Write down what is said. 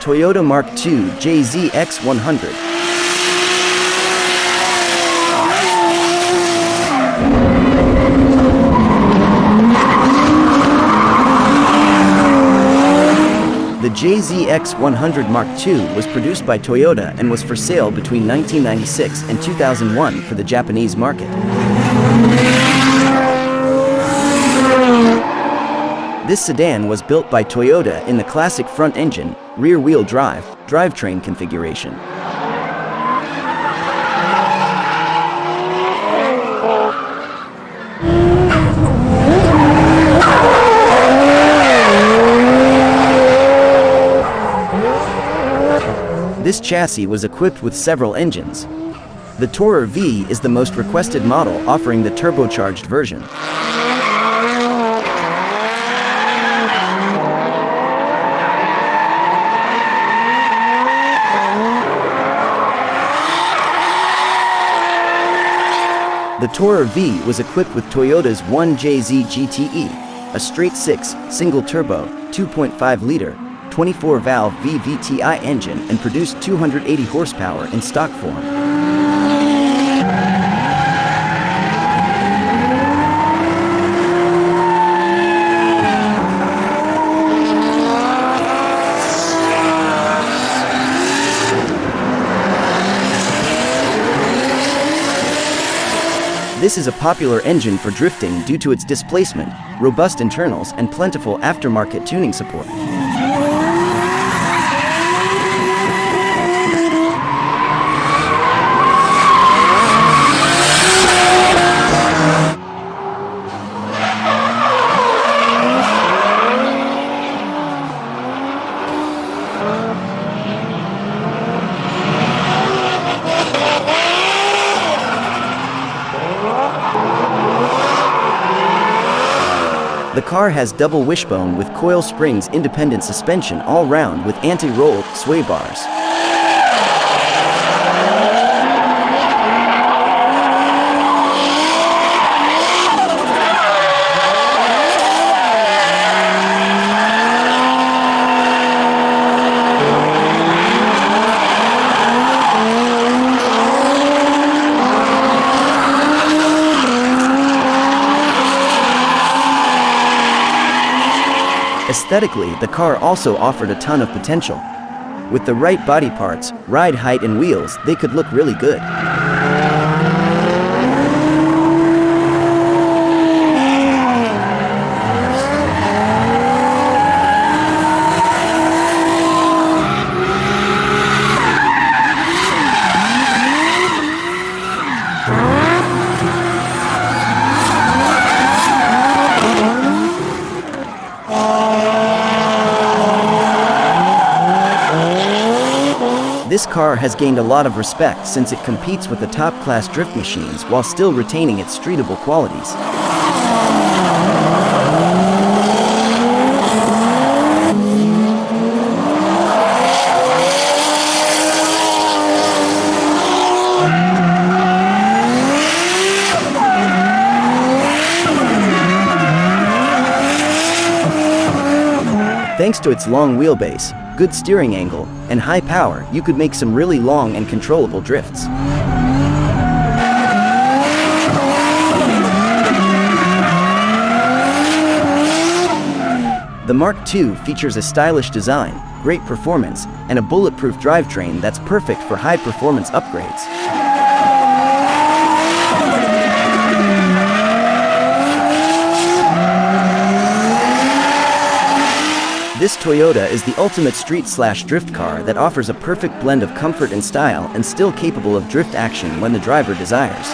Toyota Mark II JZX100. The JZX100 Mark II was produced by Toyota and was for sale between 1996 and 2001 for the Japanese market. This sedan was built by Toyota in the classic front-engine, rear-wheel drive, drivetrain configuration. This chassis was equipped with several engines. The Tourer V is the most requested model, offering the turbocharged version. The Tourer V was equipped with Toyota's 1JZ GTE, a straight-six, single-turbo, 2.5-liter, 24-valve VVTi engine and produced 280 horsepower in stock form. This is a popular engine for drifting due to its displacement, robust internals, and plentiful aftermarket tuning support. The car has double wishbone with coil springs, independent suspension all round with anti-roll sway bars. Aesthetically, the car also offered a ton of potential. With the right body parts, ride height and wheels, they could look really good. This car has gained a lot of respect since it competes with the top-class drift machines while still retaining its streetable qualities. Thanks to its long wheelbase, good steering angle, and high power, you could make some really long and controllable drifts. The Mark II features a stylish design, great performance, and a bulletproof drivetrain that's perfect for high-performance upgrades. This Toyota is the ultimate street/drift car that offers a perfect blend of comfort and style and still capable of drift action when the driver desires.